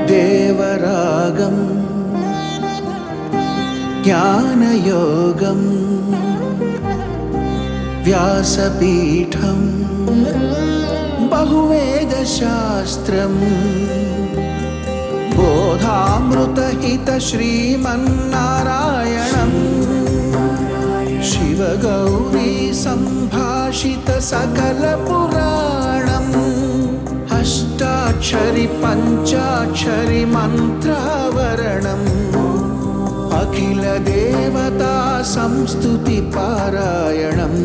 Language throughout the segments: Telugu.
దేవరాగం జ్ఞానయోగం వ్యాసపీఠం బహువేదశాస్త్రం బోధామృతహిత శ్రీమన్నారాయణం శివగౌరీ సంభాషిత సకల పురాణం అష్టాక్షరి పంచాక్షరి మంత్రావరణం అఖిల దేవతా సంస్తుతి పారాయణం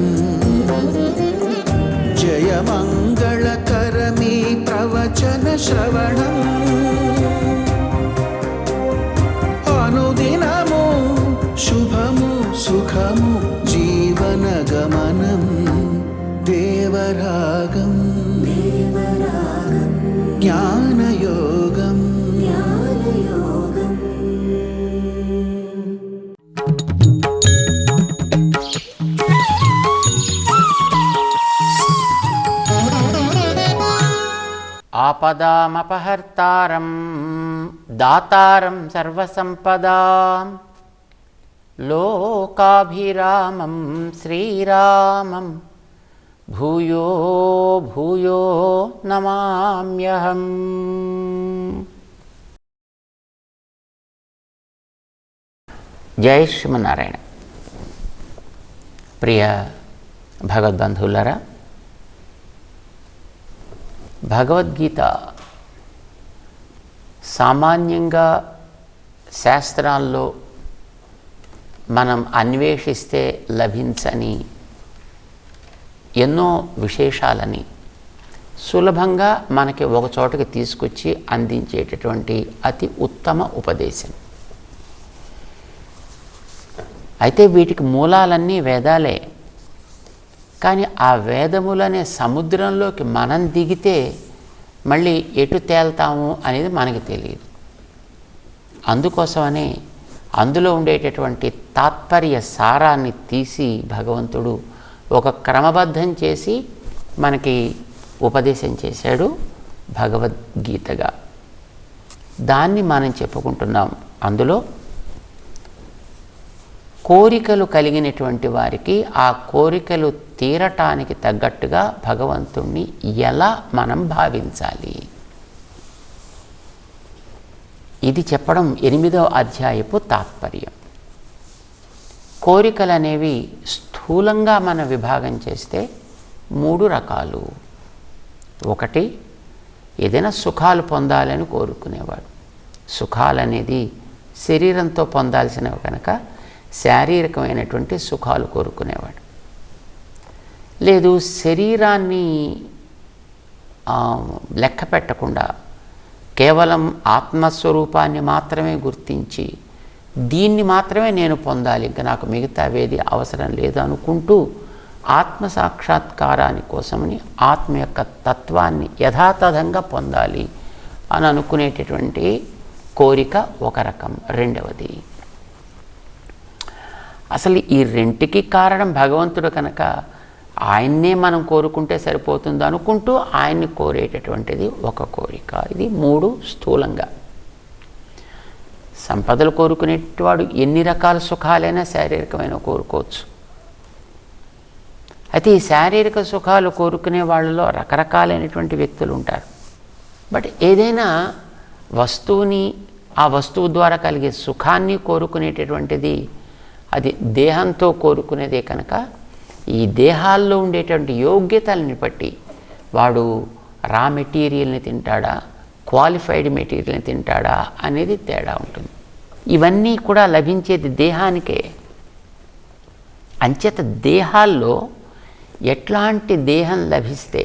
జయమంగళకరమీ ప్రవచన శ్రవణం అనుదినము శుభము సుఖము జీవన గమనం దేవరాగం జ్ఞానయోగం ఆపదామపహర్తారం దాతారం సర్వసంపదాం లోకాభిరామం శ్రీరామం భూయో భూయో నమామ్యహం. జై శ్రీమన్నారాయణ. ప్రియ భగవద్బంధువులారా, భగవద్గీత సామాన్యంగా శాస్త్రాల్లో మనం అన్వేషిస్తే లభించని ఎన్నో విశేషాలని సులభంగా మనకి ఒక చోటకి తీసుకొచ్చి అందించేటటువంటి అతి ఉత్తమ ఉపదేశం. అయితే వీటికి మూలాలన్నీ వేదాలే. కానీ ఆ వేదములనే సముద్రంలోకి మనం దిగితే మళ్ళీ ఎటు తేల్తాము అనేది మనకి తెలియదు. అందుకోసమనే అందులో ఉండేటటువంటి తాత్పర్య సారాన్ని తీసి భగవంతుడు ఒక క్రమబద్ధం చేసి మనకి ఉపదేశం చేశాడు భగవద్గీతగా. దాన్ని మనం చెప్పుకుంటున్నాం. అందులో కోరికలు కలిగినటువంటి వారికి ఆ కోరికలు తీరటానికి తగ్గట్టుగా భగవంతుణ్ణి ఎలా మనం భావించాలి, ఇది చెప్పడం 8వ అధ్యాయపు తాత్పర్యం. కోరికలు అనేవి స్థూలంగా మనం విభాగం చేస్తే 3 రకాలు. ఒకటి, ఏదైనా సుఖాలు పొందాలని కోరుకునేవాడు. సుఖాలనేది శరీరంతో పొందాల్సినవి కనుక శారీరకమైనటువంటి సుఖాలు కోరుకునేవాడు. లేదు, శరీరాన్ని లెక్క పెట్టకుండా కేవలం ఆత్మస్వరూపాన్ని మాత్రమే గుర్తించి దీన్ని మాత్రమే నేను పొందాలి, ఇంకా నాకు మిగతావేది అవసరం లేదు అనుకుంటూ ఆత్మ సాక్షాత్కారాని కోసమని ఆత్మ యొక్క తత్వాన్ని యథాతథంగా పొందాలి అని అనుకునేటటువంటి కోరిక ఒక రకం. రెండవది, అసలు ఈ రెంటికి కారణం భగవంతుడు కనుక ఆయన్నే మనం కోరుకుంటే సరిపోతుంది అనుకుంటూ ఆయన్ని కోరేటటువంటిది ఒక కోరిక. ఇది 3 స్థూలంగా. సంపదలు కోరుకునేవాడు ఎన్ని రకాల సుఖాలైనా శారీరకమైన కోరుకోవచ్చు. అయితే ఈ శారీరక సుఖాలు కోరుకునే వాళ్ళలో రకరకాలైనటువంటి వ్యక్తులు ఉంటారు. బట్ ఏదైనా వస్తువుని, ఆ వస్తువు ద్వారా కలిగే సుఖాన్ని కోరుకునేటటువంటిది అది దేహంతో కోరుకునేదే కనుక ఈ దేహాల్లో ఉండేటువంటి యోగ్యతల్ని బట్టి వాడు రా మెటీరియల్ని తింటాడా, క్వాలిఫైడ్ మెటీరియల్ని తింటాడా అనేది తేడా ఉంటుంది. ఇవన్నీ కూడా లభించేది దేహానికే. అంచేత దేహాల్లో ఎట్లాంటి దేహం లభిస్తే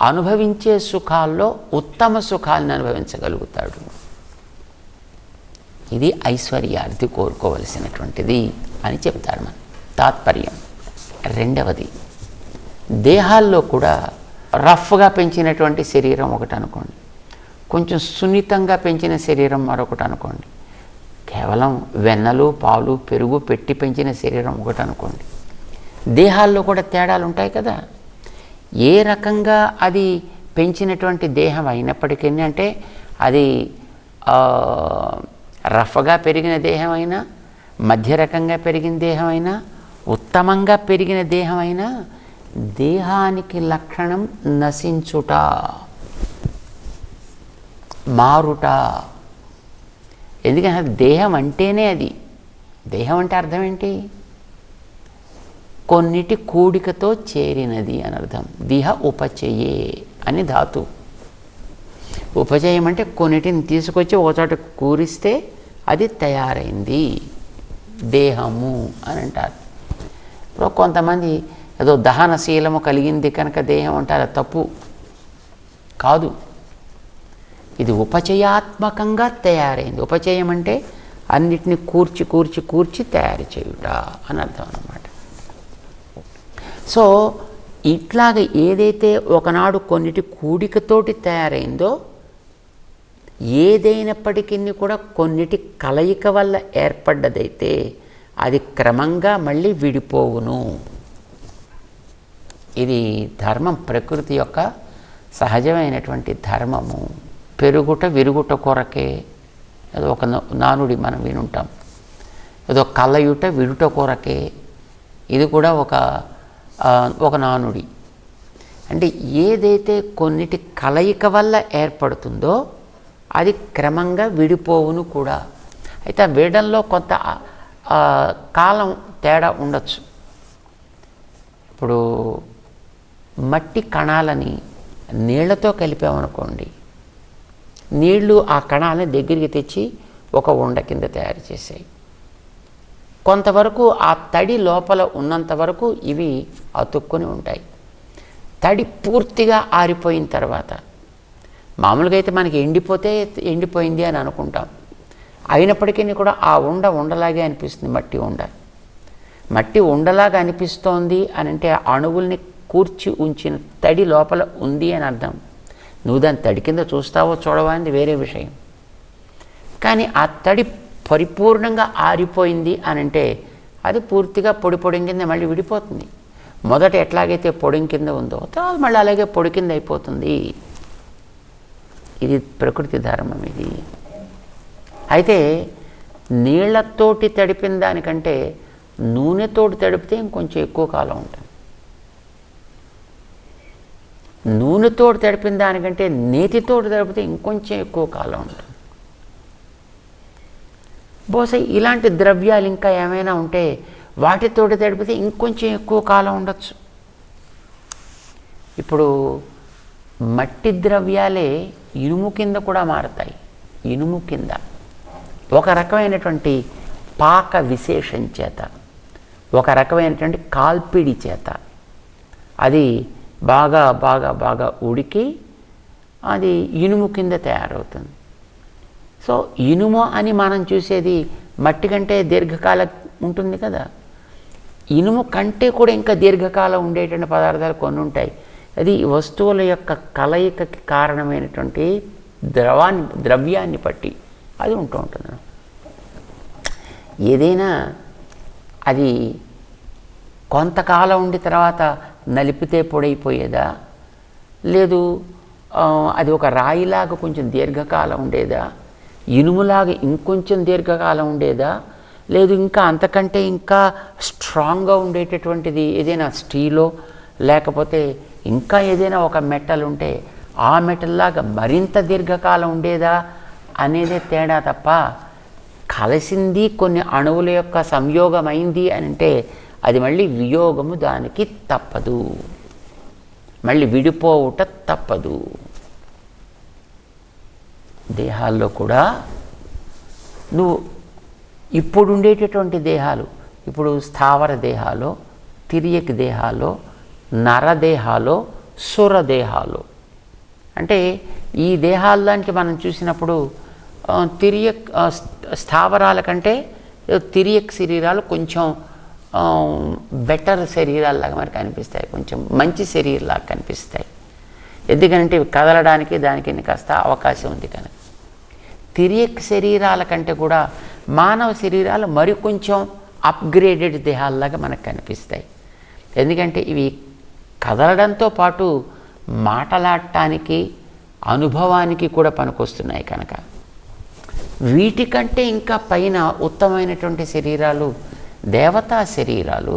అనుభవించే సుఖాల్లో ఉత్తమ సుఖాలను అనుభవించగలుగుతాడు. ఇది ఐశ్వర్యార్థి కోరుకోవలసినటువంటిది అని చెప్తారు మన తాత్పర్యం. రెండవది, దేహాల్లో కూడా రఫ్గా పెంచినటువంటి శరీరం ఒకటి అనుకోండి, కొంచెం సున్నితంగా పెంచిన శరీరం మరొకటి అనుకోండి, కేవలం వెన్నలు పాలు పెరుగు పెట్టి పెంచిన శరీరం ఒకటి అనుకోండి. దేహాల్లో కూడా తేడాలు ఉంటాయి కదా. ఏ రకంగా అది పెంచినటువంటి దేహం అయినప్పటికీ, అంటే అది రఫ్గా పెరిగిన దేహం అయినా, మధ్య రకంగా పెరిగిన దేహం అయినా, ఉత్తమంగా పెరిగిన దేహం అయినా, దేహానికి లక్షణం నశించుట, మారుట. ఎందుకంటే దేహం అంటేనే అది. దేహం అంటే అర్థం ఏంటి? కొన్నిటి కూడికతో చేరినది అని అర్థం. దిహ ఉపచయే అని ధాతు. ఉపచయం అంటే కొన్నిటిని తీసుకొచ్చి ఒకచోట కూరిస్తే అది తయారైంది, దేహము అని అంటారు. ఇప్పుడు కొంతమంది ఏదో దహనశీలము కలిగింది కనుక దేహం అంటారు, తప్పు కాదు. ఇది ఉపచయాత్మకంగా తయారైంది. ఉపచయం అంటే అన్నిటిని కూర్చి కూర్చి కూర్చి తయారు చేయుట అని అర్థం అన్నమాట. సో ఇట్లాగ ఏదైతే ఒకనాడు కొన్నిటి కూడికతోటి తయారైందో, ఏదైనప్పటికీ కూడా కొన్నిటి కలయిక వల్ల ఏర్పడ్డదైతే అది క్రమంగా మళ్ళీ విడిపోవును. ఇది ధర్మం, ప్రకృతి యొక్క సహజమైనటువంటి ధర్మము. పెరుగుట విరుగుట కొరకే ఏదో ఒక నానుడి మనం వినుంటాం. ఏదో కలయుట విడుట కొరకే, ఇది కూడా ఒక నానుడి. అంటే ఏదైతే కొన్నిటి కలయిక వల్ల ఏర్పడుతుందో అది క్రమంగా విడిపోవును కూడా. అయితే ఆ వీడంలో కొంత కాలం తేడా ఉండొచ్చు. ఇప్పుడు మట్టి కణాలని నీళ్లతో కలిపామనుకోండి, నీళ్లు ఆ కణాలని దగ్గరికి తెచ్చి ఒక ఉండ కింద తయారు చేసాయి. కొంతవరకు ఆ తడి లోపల ఉన్నంత వరకు ఇవి అతుక్కొని ఉంటాయి. తడి పూర్తిగా ఆరిపోయిన తర్వాత, మామూలుగా అయితే మనకి ఎండిపోతే ఎండిపోయింది అని అనుకుంటాం, అయినప్పటికీ కూడా ఆ ఉండలాగే అనిపిస్తుంది. మట్టి ఉండలాగా అనిపిస్తోంది అని అంటే అణువుల్ని కూర్చి ఉంచిన తడి లోపల ఉంది అని అర్థం. నువ్వు దాన్ని తడి కింద చూస్తావో చూడవా అనేది వేరే విషయం. కానీ ఆ తడి పరిపూర్ణంగా ఆరిపోయింది అని అంటే అది పూర్తిగా పొడి కింద మళ్ళీ విడిపోతుంది. మొదట ఎట్లాగైతే పొడి కింద ఉందో తర్వాత మళ్ళీ అలాగే పొడి కింద అయిపోతుంది. ఇది ప్రకృతి ధర్మం. ఇది అయితే నీళ్లతోటి తడిపిన దానికంటే నూనెతోటి తడిపితే ఇంకొంచెం ఎక్కువ కాలం ఉంటుంది. నూనెతోటి తడిపిన దానికంటే నేతితోటి తడిపితే ఇంకొంచెం ఎక్కువ కాలం ఉంటుంది. బహుశా ఇలాంటి ద్రవ్యాలు ఇంకా ఏమైనా ఉంటే వాటితోటి తడిపితే ఇంకొంచెం ఎక్కువ కాలం ఉండొచ్చు. ఇప్పుడు మట్టి ద్రవ్యాలే ఇనుము కింద కూడా మారతాయి. ఇనుము కింద ఒక రకమైనటువంటి పాక విశేషం చేత, ఒక రకమైనటువంటి కాల్పిడి చేత అది బాగా బాగా బాగా ఉడికి అది ఇనుము కింద తయారవుతుంది. సో ఇనుము అని మనం చూసేది మట్టి కంటే దీర్ఘకాలం ఉంటుంది కదా. ఇనుము కంటే కూడా ఇంకా దీర్ఘకాలం ఉండేటువంటి పదార్థాలు కొన్ని ఉంటాయి. అది వస్తువుల యొక్క కలయికకి కారణమైనటువంటి ద్రవ్యాన్ని బట్టి అది ఉంటూ ఉంటుంది. ఏదైనా అది కొంతకాలం ఉండి తర్వాత నలిపితే పొడైపోయేదా, లేదు అది ఒక రాయిలాగా కొంచెం దీర్ఘకాలం ఉండేదా, ఇనుములాగా ఇంకొంచెం దీర్ఘకాలం ఉండేదా, లేదు ఇంకా అంతకంటే ఇంకా స్ట్రాంగ్గా ఉండేటటువంటిది ఏదైనా స్టీలో లేకపోతే ఇంకా ఏదైనా ఒక మెటల్ ఉంటే ఆ మెటల్లాగా మరింత దీర్ఘకాలం ఉండేదా అనేదే తేడా తప్ప, కలిసింది కొన్ని అణువుల యొక్క సంయోగం అయింది అని అంటే అది మళ్ళీ వియోగము దానికి తప్పదు, మళ్ళీ విడిపోవుట తప్పదు. దేహాల్లో కూడా నువ్వు ఇప్పుడు ఉండేటటువంటి దేహాలు, ఇప్పుడు స్థావర దేహాలు, తిరియక్ దేహాలు, నరదేహాలు, సురదేహాలు, అంటే ఈ దేహాల్లాంటి మనం చూసినప్పుడు తిరియక్ స్థావరాల కంటే తిరియక్ శరీరాలు కొంచెం బెటర్ శరీరాల్లాగా మనకు కనిపిస్తాయి, కొంచెం మంచి శరీరాలాగా కనిపిస్తాయి. ఎందుకంటే కదలడానికి దానికి కాస్త అవకాశం ఉంది కనుక. తిరియక్ శరీరాల కంటే కూడా మానవ శరీరాలు మరికొంచెం అప్గ్రేడెడ్ దేహాల్లాగా మనకు కనిపిస్తాయి. ఎందుకంటే ఇవి కదలడంతో పాటు మాటలాడటానికి, అనుభవానికి కూడా పనికొస్తున్నాయి కనుక వీటికంటే ఇంకా పైన ఉత్తమమైనటువంటి శరీరాలు దేవతా శరీరాలు,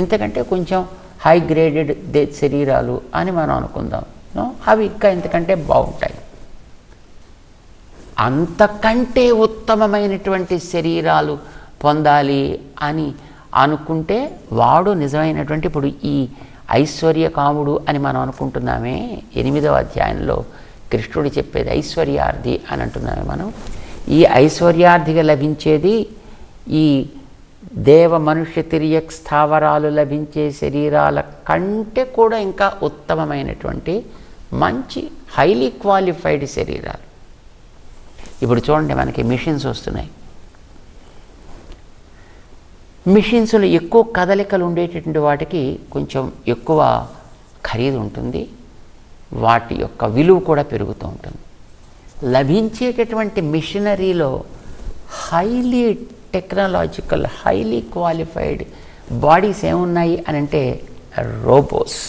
ఇంతకంటే కొంచెం హై గ్రేడెడ్ శరీరాలు అని మనం అనుకుందాం. అవి ఇంకా ఇంతకంటే బాగుంటాయి. అంతకంటే ఉత్తమమైనటువంటి శరీరాలు పొందాలి అని అనుకుంటే వాడు నిజమైనటువంటి, ఇప్పుడు ఈ ఐశ్వర్యకాముడు అని మనం అనుకుంటున్నామే 8వ అధ్యాయంలో కృష్ణుడు చెప్పేది ఐశ్వర్యార్థి అని అంటున్నామే మనం. ఈ ఐశ్వర్యార్థిగా లభించేది ఈ దేవ మనుష్య తిర్యక్ స్థావరాలు లభించే శరీరాల కంటే కూడా ఇంకా ఉత్తమమైనటువంటి మంచి హైలీ క్వాలిఫైడ్ శరీరాలు. ఇప్పుడు చూడండి, మనకి మిషన్స్ వస్తున్నాయి. మిషన్స్లో ఎక్కువ కదలికలు ఉండేటటువంటి వాటికి కొంచెం ఎక్కువ ఖరీదు ఉంటుంది, వాటి యొక్క విలువ కూడా పెరుగుతూ ఉంటుంది. లభించేటటువంటి మిషనరీలో highly technological, highly qualified bodies ఏమున్నాయి అని అంటే రోబోస్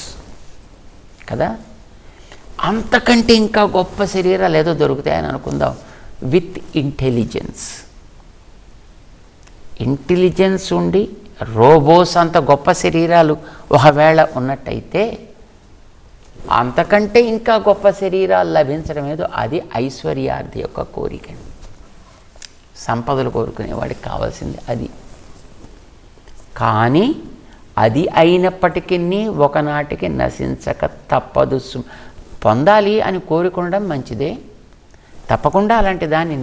కదా. అంతకంటే ఇంకా గొప్ప శరీరాలు ఏదో దొరుకుతాయని అనుకుందాం, విత్ ఇంటెలిజెన్స్ ఉండి రోబోస్ అంత గొప్ప శరీరాలు ఒకవేళ ఉన్నట్టయితే అంతకంటే ఇంకా గొప్ప శరీరాలు లభించడం ఏదో అది ఐశ్వర్యార్థి యొక్క కోరిక. సంపదలు కోరుకునేవాడికి కావాల్సింది అది. కానీ అది అయినప్పటికీ ఒకనాటికి నశించక తప్పదు. పొందాలి అని కోరుకుండడం మంచిదే, తప్పకుండా అలాంటి దాన్ని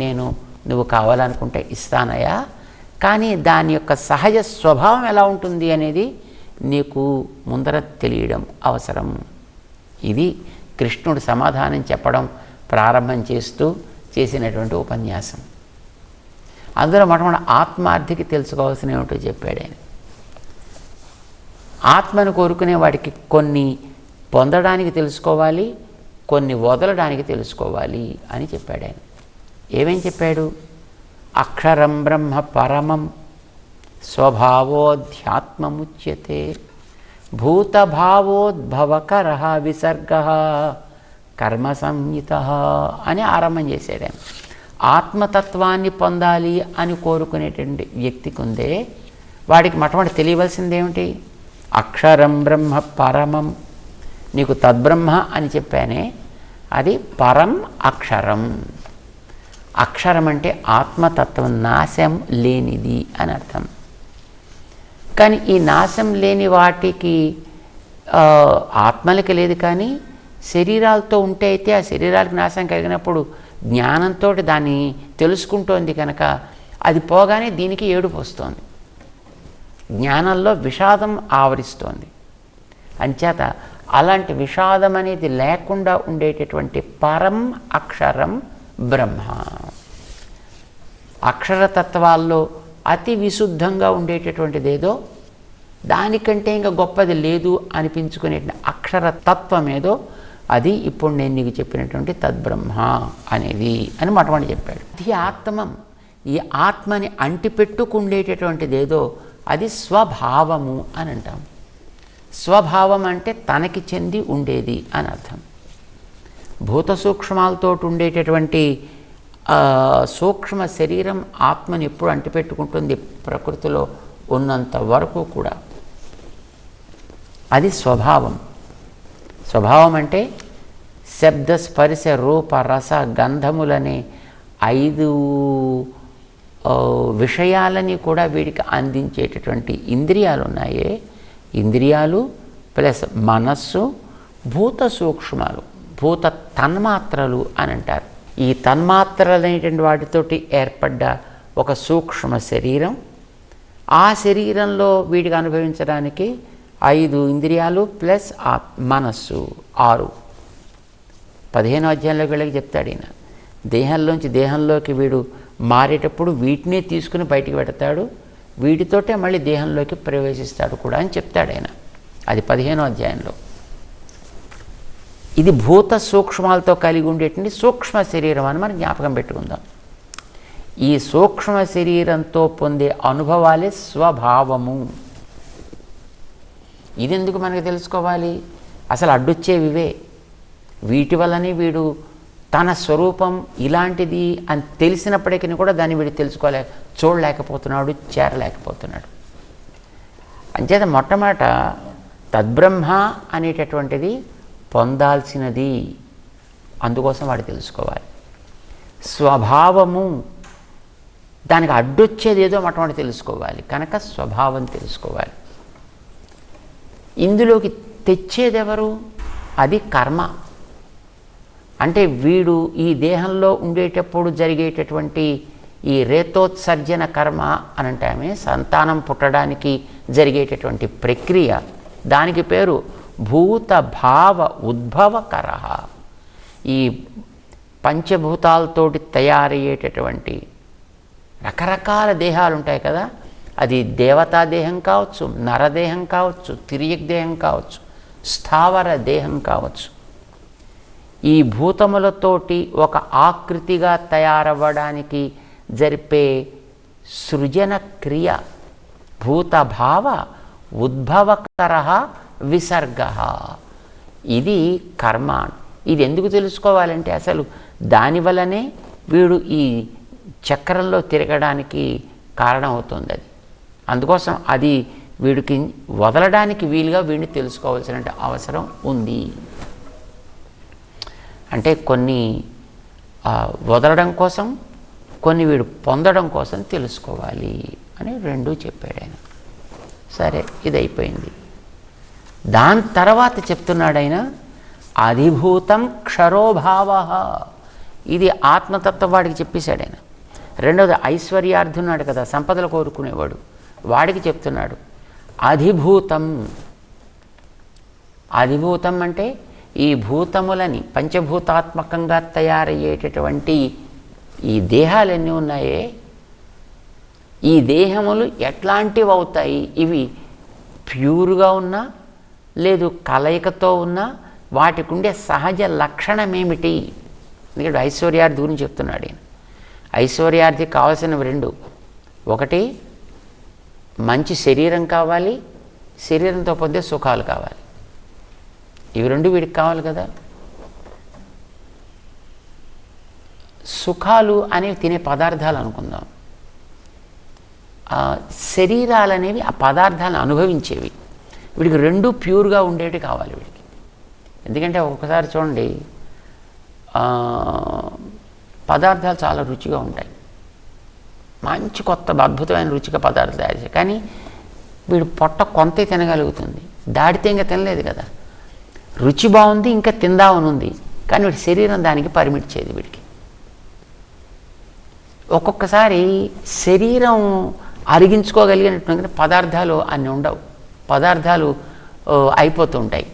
నువ్వు కావాలనుకుంటే ఇస్తానయ్యా. కానీ దాని యొక్క సహజ స్వభావం ఎలా ఉంటుంది అనేది నీకు ముందర తెలియడం అవసరం. ఇది కృష్ణుడు సమాధానం చెప్పడం ప్రారంభం చేసినటువంటి ఉపన్యాసం. అందులో మొట్టమొదటి ఆత్మార్థికి తెలుసుకోవాల్సిన ఏమిటో చెప్పాడు ఆయన. ఆత్మను కోరుకునే వాడికి కొన్ని పొందడానికి తెలుసుకోవాలి, కొన్ని వదలడానికి తెలుసుకోవాలి అని చెప్పాడు ఆయన. ఏమేం చెప్పాడు? అక్షరం బ్రహ్మ పరమం స్వభావోధ్యాత్మముచ్యతే భూతభావోద్భవకర విసర్గ కర్మ సంహిత అని ఆరంభం చేశాడు ఆయన. ఆత్మతత్వాన్ని పొందాలి అని కోరుకునేటువంటి వ్యక్తికి ఉందే, వాడికి మొట్టమొదటి తెలియవలసింది ఏమిటి? అక్షరం బ్రహ్మ పరమం. నీకు తద్బ్రహ్మ అని చెప్పానే, అది పరం అక్షరం. అక్షరం అంటే ఆత్మతత్వం, నాశం లేనిది అని అర్థం. కానీ ఈ నాశం లేని వాటికి ఆత్మలకి లేదు, కానీ శరీరాలతో ఉంటే అయితే ఆ శరీరాలకు నాశం కలిగినప్పుడు జ్ఞానంతో దాన్ని తెలుసుకుంటోంది కనుక అది పోగానే దీనికి ఏడుపు వస్తోంది, జ్ఞానంలో విషాదం ఆవరిస్తోంది. అంచేత అలాంటి విషాదం అనేది లేకుండా ఉండేటటువంటి పరం అక్షరం బ్రహ్మ. అక్షరతత్వాల్లో అతి విశుద్ధంగా ఉండేటటువంటిది ఏదో, దానికంటే ఇంకా గొప్పది లేదు అనిపించుకునే అక్షరతత్వం ఏదో, అది ఇప్పుడు నేను నీకు చెప్పినటువంటి తద్బ్రహ్మ అనేది అని మొట్టమొదటి చెప్పాడు. ఇది ఆత్మం. ఈ ఆత్మని అంటిపెట్టుకుండేటటువంటిది ఏదో అది స్వభావము అని అంటాం. స్వభావం అంటే తనకి చెంది ఉండేది అని అర్థం. భూత సూక్ష్మాలతో ఉండేటటువంటి సూక్ష్మ శరీరం ఆత్మని ఎప్పుడు అంటిపెట్టుకుంటుంది ప్రకృతిలో ఉన్నంత వరకు కూడా. అది స్వభావం. స్వభావం అంటే శబ్ద స్పర్శ రూప రస గంధములనే 5 విషయాలని కూడా వీడికి అందించేటటువంటి ఇంద్రియాలు ఉన్నాయే, ఇంద్రియాలు ప్లస్ మనస్సు, భూత సూక్ష్మాలు, భూత తన్మాత్రలు అని అంటారు. ఈ తన్మాత్రలు అనేటువంటి వాటితోటి ఏర్పడ్డ ఒక సూక్ష్మ శరీరం, ఆ శరీరంలో వీడికి అనుభవించడానికి 5 ఇంద్రియాలు ప్లస్ మనస్సు 6. 15వ అధ్యాయంలోకి వెళ్ళకి చెప్తాడు ఈయన. దేహంలోంచి దేహంలోకి వీడు మారేటప్పుడు వీటినే తీసుకుని బయటికి పెడతాడు, వీటితోటే మళ్ళీ దేహంలోకి ప్రవేశిస్తాడు కూడా అని చెప్తాడు ఆయన. అది 15వ అధ్యాయంలో. ఇది భూత సూక్ష్మాలతో కలిగి ఉండేటువంటి సూక్ష్మ శరీరం అని మనం జ్ఞాపకం పెట్టుకుందాం. ఈ సూక్ష్మ శరీరంతో పొందే అనుభవాలే స్వభావము. ఇది ఎందుకు మనకు తెలుసుకోవాలి? అసలు అడ్డొచ్చేవివే. వీటి వల్లనే వీడు తన స్వరూపం ఇలాంటిది అని తెలిసినప్పటికీ కూడా దాన్ని వీడు చూడలేకపోతున్నాడు, చేరలేకపోతున్నాడు. అంచేత మొట్టమొదట తద్బ్రహ్మ అనేటటువంటిది పొందాల్సినది, అందుకోసం వాడు తెలుసుకోవాలి. స్వభావము, దానికి అడ్డొచ్చేది ఏదో మొట్టమొదటి తెలుసుకోవాలి, కనుక స్వభావం తెలుసుకోవాలి. ఇందులోకి తెచ్చేదెవరు? అది కర్మ. అంటే వీడు ఈ దేహంలో ఉండేటప్పుడు జరిగేటటువంటి ఈ రేతోత్సర్జన కర్మ అని అంటామే, సంతానం పుట్టడానికి జరిగేటటువంటి ప్రక్రియ, దానికి పేరు భూత భావ ఉద్భవకర. ఈ పంచభూతాలతోటి తయారయ్యేటటువంటి రకరకాల దేహాలు ఉంటాయి కదా, అది దేవతా దేహం కావచ్చు, నరదేహం కావచ్చు, తిరియక్ దేహం కావచ్చు, స్థావర దేహం కావచ్చు. ఈ భూతములతోటి ఒక ఆకృతిగా తయారవ్వడానికి జరిపే సృజన క్రియ భూతభావ ఉద్భవకర విసర్గ. ఇది కర్మ. ఇది ఎందుకు తెలుసుకోవాలంటే అసలు దానివల్లనే వీడు ఈ చక్రంలో తిరగడానికి కారణమవుతుంది అది. అందుకోసం అది వీడికి వదలడానికి వీలుగా వీడిని తెలుసుకోవాల్సిన అవసరం ఉంది. అంటే కొన్ని వదలడం కోసం, కొన్ని వీడు పొందడం కోసం తెలుసుకోవాలి అని రెండూ చెప్పాడు ఆయన. సరే, ఇది అయిపోయింది. దాని తర్వాత చెప్తున్నాడు ఆయన అధిభూతం క్షరోభావ. ఇది ఆత్మతత్వం వాడికి చెప్పేశాడు ఆయన. రెండవది ఐశ్వర్యార్థున్నాడు కదా, సంపదలు కోరుకునేవాడు, వాడికి చెప్తున్నాడు అధిభూతం. అధిభూతం అంటే ఈ భూతములని పంచభూతాత్మకంగా తయారయ్యేటటువంటి ఈ దేహాలన్నీ ఉన్నాయే, ఈ దేహములు ఎట్లాంటివి అవుతాయి? ఇవి ప్యూర్గా ఉన్నా లేదు కలయికతో ఉన్నా వాటికి ఉండే సహజ లక్షణం ఏమిటి? ఎందుకంటే ఐశ్వర్యార్థి గురించి చెప్తున్నాడు ఈయన. ఐశ్వర్యార్థికి కావాల్సినవి రెండు. ఒకటి మంచి శరీరం కావాలి, శరీరంతో పొందే సుఖాలు కావాలి. ఇవి రెండు వీడికి కావాలి కదా. సుఖాలు అనేవి తినే పదార్థాలు అనుకుందాం, శరీరాలు అనేవి ఆ పదార్థాలను అనుభవించేవి. వీడికి రెండు ప్యూర్గా ఉండేవి కావాలి వీడికి. ఎందుకంటే ఒక్కసారి చూడండి, పదార్థాలు చాలా రుచిగా ఉంటాయి, మంచి కొత్త అద్భుతమైన రుచిగా పదార్థాలు తయారు చేయాలి, కానీ వీడు పొట్ట కొంతే తినగలుగుతుంది, దాడితే ఇంకా తినలేదు కదా. రుచి బాగుంది, ఇంకా తిందామని ఉంది, కానీ వీడి శరీరం దానికి పర్మిట్ చేయదు వీడికి. ఒక్కొక్కసారి శరీరం అరిగించుకోగలిగినటువంటి పదార్థాలు అన్నీ ఉండవు, పదార్థాలు అయిపోతూ ఉంటాయి.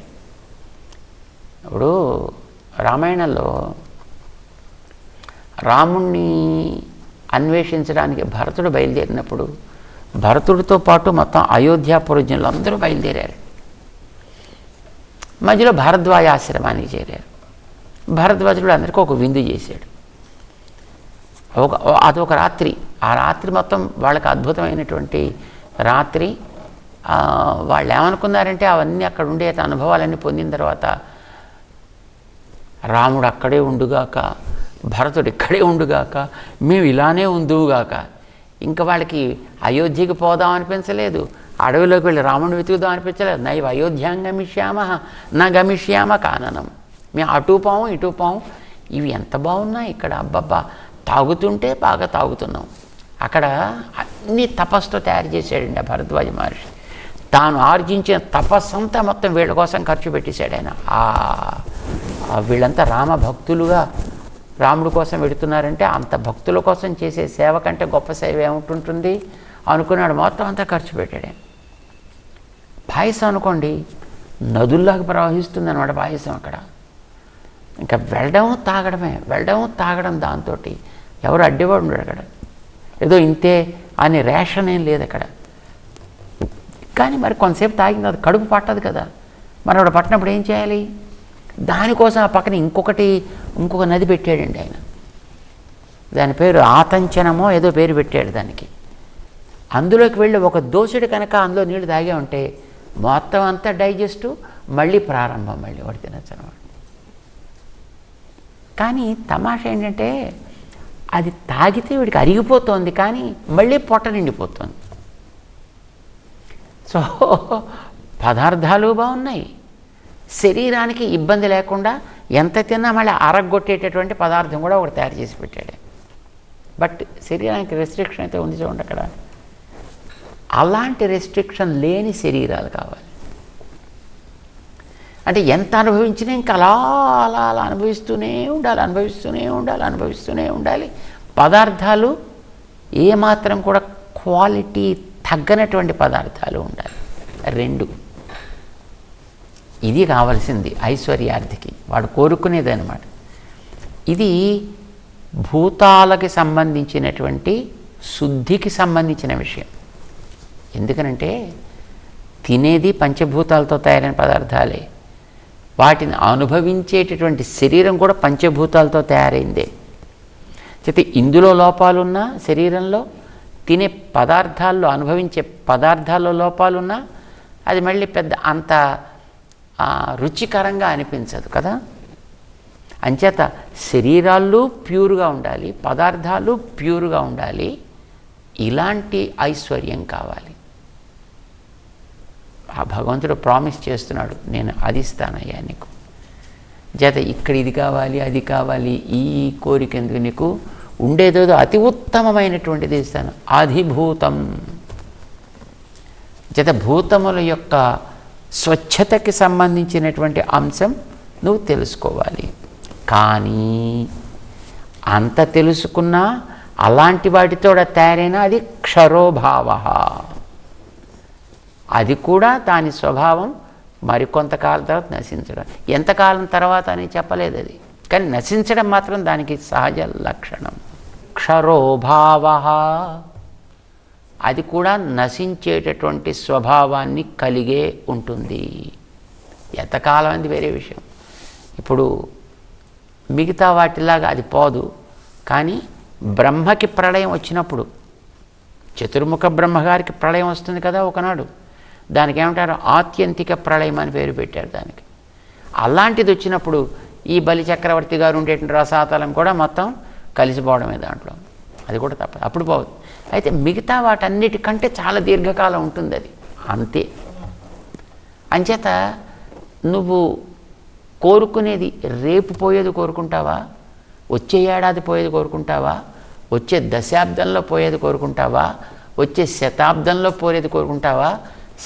ఇప్పుడు రామాయణంలో రాముణ్ణి అన్వేషించడానికి భరతుడు బయలుదేరినప్పుడు భరతుడితో పాటు మొత్తం అయోధ్యాపుర జనులు అందరూ బయలుదేరారు. మధ్యలో భరద్వాజ ఆశ్రమానికి చేరారు. భరద్వాజుడు అందరికీ ఒక విందు చేశాడు. అదొక రాత్రి. ఆ రాత్రి మొత్తం వాళ్ళకి అద్భుతమైనటువంటి రాత్రి. వాళ్ళు ఏమనుకున్నారంటే అవన్నీ అక్కడ ఉండే అనుభవాలన్నీ పొందిన తర్వాత రాముడు అక్కడే ఉండుగాక, భరతుడు ఇక్కడే ఉండుగాక, మేము ఇలానే ఉందువుగాక. ఇంకా వాళ్ళకి అయోధ్యకి పోదాం అనిపించలేదు, అడవిలోకి వెళ్ళి రాముడిని వెతుకుదాం అనిపించలేదు. నైవ అయోధ్యాం గమిష్యామ నా గమిష్యామ కాననం. మేము అటు పాము ఇటు పాము, ఇవి ఎంత బాగున్నాయి ఇక్కడ, అబ్బబ్బా తాగుతుంటే బాగా తాగుతున్నాం. అక్కడ అన్ని తపస్సుతో తయారు చేశాడండి ఆ భరద్వాజ మహర్షి. తాను ఆర్జించిన తపస్సంతా మొత్తం వీళ్ళ కోసం ఖర్చు పెట్టేశాడు ఆయన. వీళ్ళంతా రామ భక్తులుగా రాముడి కోసం పెడుతున్నారంటే అంత భక్తుల కోసం చేసే సేవ కంటే గొప్ప సేవ ఏముంటుంటుంది అనుకున్నాడు. మొత్తం అంతా ఖర్చు పెట్టాడు. పాయసం అనుకోండి, నదుల్లాగా ప్రవహిస్తుంది అన్నమాట పాయసం అక్కడ. ఇంకా వెళ్ళడం తాగడమే, వెళ్ళడం తాగడం. దాంతో ఎవరు అడ్డేవాడు ఉన్నాడు అక్కడ. ఏదో ఇంతే అని రేషన్ ఏం లేదు అక్కడ. కానీ మరి కొంతసేపు తాగింది, అది కడుపు పట్టదు కదా. మరి అక్కడ పట్టినప్పుడు ఏం చేయాలి? దానికోసం ఆ పక్కన ఇంకొక నది పెట్టాడండి ఆయన. దాని పేరు ఆతంచనమో ఏదో పేరు పెట్టాడు దానికి. అందులోకి వెళ్ళి ఒక దోసుడు కనుక అందులో నీళ్ళు తాగే ఉంటే మొత్తం అంతా డైజెస్ట్, మళ్ళీ ప్రారంభం, మళ్ళీ వాడు తినచ్చు అనమాట. కానీ తమాషా ఏంటంటే అది తాగితే వీడికి అరిగిపోతుంది, కానీ మళ్ళీ పొట్ట నిండిపోతుంది. సో పదార్థాలు బాగున్నాయి, శరీరానికి ఇబ్బంది లేకుండా ఎంత తిన్నా మళ్ళీ అరగొట్టేటటువంటి పదార్థం కూడా ఒకటి తయారు చేసి పెట్టాడు. బట్ శరీరానికి రెస్ట్రిక్షన్ అయితే ఉంది చూడండి అక్కడ. అలాంటి రెస్ట్రిక్షన్ లేని శరీరాలు కావాలి. అంటే ఎంత అనుభవించినా ఇంకా అలా అలా అలా అనుభవిస్తూనే ఉండాలి. పదార్థాలు ఏమాత్రం కూడా క్వాలిటీ తగ్గనటువంటి పదార్థాలు ఉండాలి. 2 ఇది కావలసింది ఐశ్వర్యార్థికి, వాడు కోరుకునేది అనమాట. ఇది భూతాలకి సంబంధించినటువంటి శుద్ధికి సంబంధించిన విషయం. ఎందుకనంటే తినేది పంచభూతాలతో తయారైన పదార్థాలే, వాటిని అనుభవించేటటువంటి శరీరం కూడా పంచభూతాలతో తయారైందే. అయితే ఇందులో లోపాలున్నా, శరీరంలో తినే పదార్థాల్లో అనుభవించే పదార్థాల్లో లోపాలున్నా అది మళ్ళీ పెద్ద అంత రుచికరంగా అనిపించదు కదా. అంచేత శరీరాలు ప్యూర్గా ఉండాలి, పదార్థాలు ప్యూర్గా ఉండాలి. ఇలాంటి ఐశ్వర్యం కావాలి. ఆ భగవంతుడు ప్రామిస్ చేస్తున్నాడు, నేను అది ఇస్తానయ్యా నీకు. చేత ఇక్కడ ఇది కావాలి, అది కావాలి, ఈ కోరిక ఎందుకు, నీకు ఉండేదేదో అతి ఉత్తమమైనటువంటిది ఇస్తాను. అధిభూతం. చేత భూతముల యొక్క స్వచ్ఛతకి సంబంధించినటువంటి అంశం నువ్వు తెలుసుకోవాలి. కానీ అంత తెలుసుకున్నా అలాంటి వాటితో తయారైనా అది క్షరోభావ, అది కూడా దాని స్వభావం మరికొంతకాలం తర్వాత నశించడం. ఎంతకాలం తర్వాత అని చెప్పలేదు అది, కానీ నశించడం మాత్రం దానికి సహజ లక్షణం. క్షరోభావ, అది కూడా నశించేటటువంటి స్వభావాన్ని కలిగే ఉంటుంది. ఎంతకాలం అనేది వేరే విషయం. ఇప్పుడు మిగతా వాటిలాగా అది పోదు, కానీ బ్రహ్మకి ప్రళయం వచ్చినప్పుడు, చతుర్ముఖ బ్రహ్మగారికి ప్రళయం వస్తుంది కదా ఒకనాడు, దానికి ఏమంటారు, ఆత్యంతిక ప్రళయం అని పేరు పెట్టారు దానికి. అలాంటిది వచ్చినప్పుడు ఈ బలి చక్రవర్తి గారు ఉండేటువంటి రసాతలం కూడా మొత్తం కలిసిపోవడమే దాంట్లో, అది కూడా తప్పదు, అప్పుడు పోదు. అయితే మిగతా వాటన్నిటికంటే చాలా దీర్ఘకాలం ఉంటుంది అది, అంతే. అంచేత నువ్వు కోరుకునేది రేపు పోయేది కోరుకుంటావా, వచ్చే ఏడాది పోయేది కోరుకుంటావా, వచ్చే దశాబ్దంలో పోయేది కోరుకుంటావా, వచ్చే శతాబ్దంలో పోయేది కోరుకుంటావా,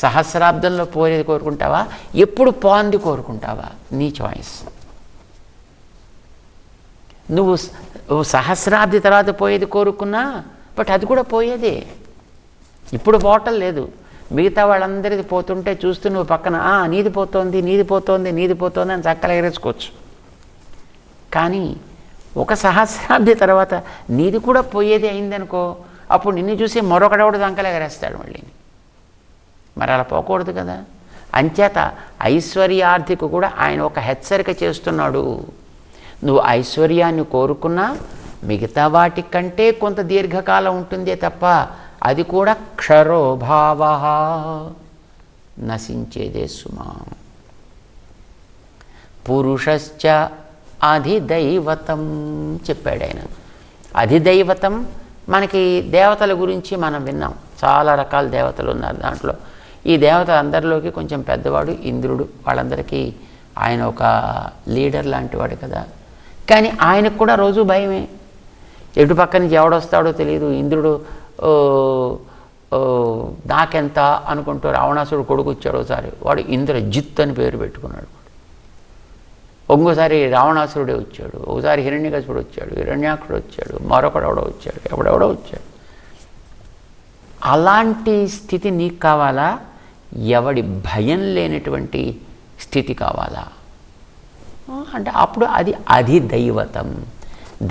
సహస్రాబ్దంలో పోయేది కోరుకుంటావా, ఎప్పుడు పోంది కోరుకుంటావా, నీ చాయిస్. నువ్వు సహస్రాబ్ది తర్వాత పోయేది కోరుకున్నా బట్ అది కూడా పోయేదే, ఇప్పుడు పోవటం లేదు. మిగతా వాళ్ళందరిది పోతుంటే చూస్తూ నువ్వు పక్కన నీది పోతోంది అని చక్కలు ఎగరేసుకోవచ్చు. కానీ ఒక సహస్రాబ్ది తర్వాత నీది కూడా పోయేది అయిందనుకో, అప్పుడు నిన్ను చూసి మరొకడెవడు చంకలు ఎగరేస్తాడు మళ్ళీ. మరి అలా పోకూడదు కదా. అంచేత ఐశ్వర్యార్థికి కూడా ఆయన ఒక హెచ్చరిక చేస్తున్నాడు. నువ్వు ఐశ్వర్యాన్ని కోరుకున్నా మిగతా వాటికంటే కొంత దీర్ఘకాలం ఉంటుందే తప్ప అది కూడా క్షరోభావ, నశించేదే సుమా. పురుషశ్చ అధిదైవతం చెప్పాడు ఆయన. అధిదైవతం మనకి దేవతల గురించి మనం విన్నాం, చాలా రకాల దేవతలు ఉన్నారు. దాంట్లో ఈ దేవతల అందరిలోకి కొంచెం పెద్దవాడు ఇంద్రుడు, వాళ్ళందరికీ ఆయన ఒక లీడర్ లాంటి వాడు కదా. కానీ ఆయనకు కూడా రోజు భయమే, ఎటు పక్క నుంచి ఎవడొస్తాడో తెలియదు. ఇంద్రుడు నాకెంత అనుకుంటూ రావణాసుడు కొడుకు వచ్చాడు ఒకసారి, వాడు ఇంద్రజిత్ అని పేరు పెట్టుకున్నాడు. ఇంకోసారి రావణాసురుడే వచ్చాడు, ఒకసారి హిరణ్యకశిపుడు వచ్చాడు, హిరణ్యాక్షుడు వచ్చాడు, మరొకడెవడో వచ్చాడు, ఎవడెవడో వచ్చాడు. అలాంటి స్థితి నీకు కావాలా, ఎవడి భయం లేనటువంటి స్థితి కావాలా అంటే అప్పుడు అది అధిదైవతం.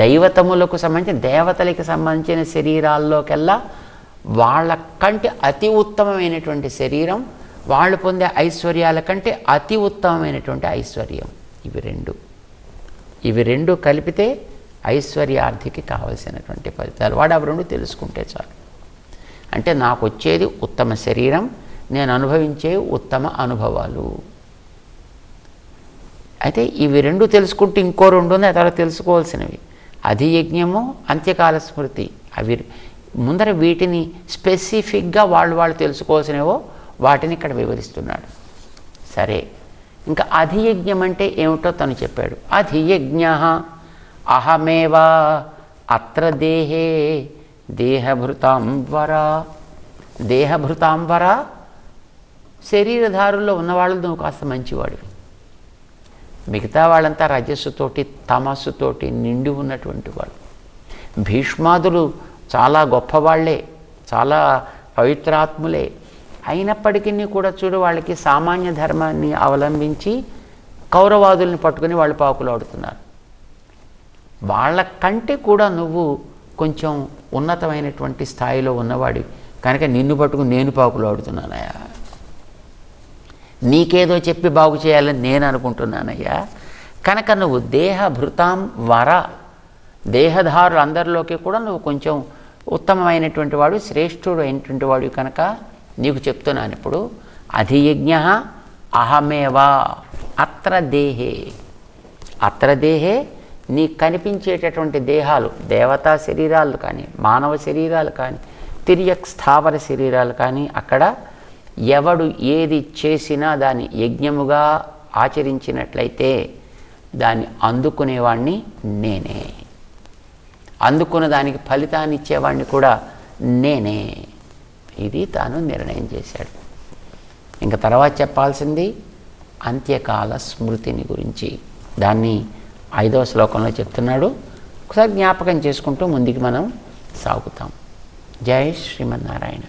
దైవతములకు సంబంధించిన దేవతలకి సంబంధించిన శరీరాల్లోకెల్లా వాళ్ళకంటే అతి ఉత్తమమైనటువంటి శరీరం, వాళ్ళు పొందే ఐశ్వర్యాల కంటే అతి ఉత్తమమైనటువంటి ఐశ్వర్యం. ఇవి రెండు కలిపితే ఐశ్వర్యార్థికి కావలసినటువంటి ఫలితాలు. వాడు అవి రెండు తెలుసుకుంటే చాలు. అంటే నాకు వచ్చేది ఉత్తమ శరీరం, నేను అనుభవించే ఉత్తమ అనుభవాలు, అయితే ఇవి రెండు తెలుసుకుంటే ఇంకో రెండు ఉంది, ఆ తర్వాత తెలుసుకోవాల్సినవి. అధియజ్ఞము, అంత్యకాల స్మృతి. అవి ముందర వీటిని స్పెసిఫిక్గా వాళ్ళు తెలుసుకోవాల్సినవో వాటిని ఇక్కడ వివరిస్తున్నాడు. సరే, ఇంకా అధియజ్ఞం అంటే ఏమిటో తను చెప్పాడు. అధియజ్ఞ అహమేవా అత్ర దేహే దేహభృతాంవర. దేహభృతాంవర, శరీరధారుల్లో ఉన్నవాళ్ళు నువ్వు కాస్త మంచివాడివి. మిగతా వాళ్ళంతా రజస్సుతోటి తమస్సుతోటి నిండి ఉన్నటువంటి వాళ్ళు. భీష్మాదులు చాలా గొప్పవాళ్లే, చాలా పవిత్రాత్ములే. అయినప్పటికీ కూడా చూడు, వాళ్ళకి సామాన్య ధర్మాన్ని అవలంబించి కౌరవాదుల్ని పట్టుకుని వాళ్ళు పాకులాడుతున్నారు. వాళ్ళకంటే కూడా నువ్వు కొంచెం ఉన్నతమైనటువంటి స్థాయిలో ఉన్నవాడివి కనుక నిన్ను పట్టుకుని నేను పాకులాడుతున్నానయ్యా. నీకేదో చెప్పి బాగు చేయాలని నేను అనుకుంటున్నానయ్యా. కనుక నువ్వు దేహభృతాం వర, దేహధారులు అందరిలోకి కూడా నువ్వు కొంచెం ఉత్తమమైనటువంటి వాడు, శ్రేష్ఠుడు అయినటువంటి వాడు కనుక నీకు చెప్తున్నాను ఇప్పుడు. అధియజ్ఞ అహమేవా అత్ర దేహే. అత్ర దేహే, నీకు కనిపించేటటువంటి దేహాలు, దేవతా శరీరాలు కానీ, మానవ శరీరాలు కానీ, తిర్యక్ స్థావర శరీరాలు కానీ, అక్కడ ఎవడు ఏది చేసినా దాన్ని యజ్ఞముగా ఆచరించినట్లయితే దాన్ని అందుకునేవాడిని నేనే, అందుకున్న దానికి ఫలితాన్ని ఇచ్చేవాడిని కూడా నేనే. ఇది తాను నిర్ణయం చేశాడు. ఇంకా తర్వాత చెప్పాల్సింది అంత్యకాల స్మృతిని గురించి. దాన్ని 5వ శ్లోకంలో చెప్తున్నాడు. ఒకసారి జ్ఞాపకం చేసుకుంటూ ముందుకు మనం సాగుతాం. జై శ్రీమన్నారాయణ.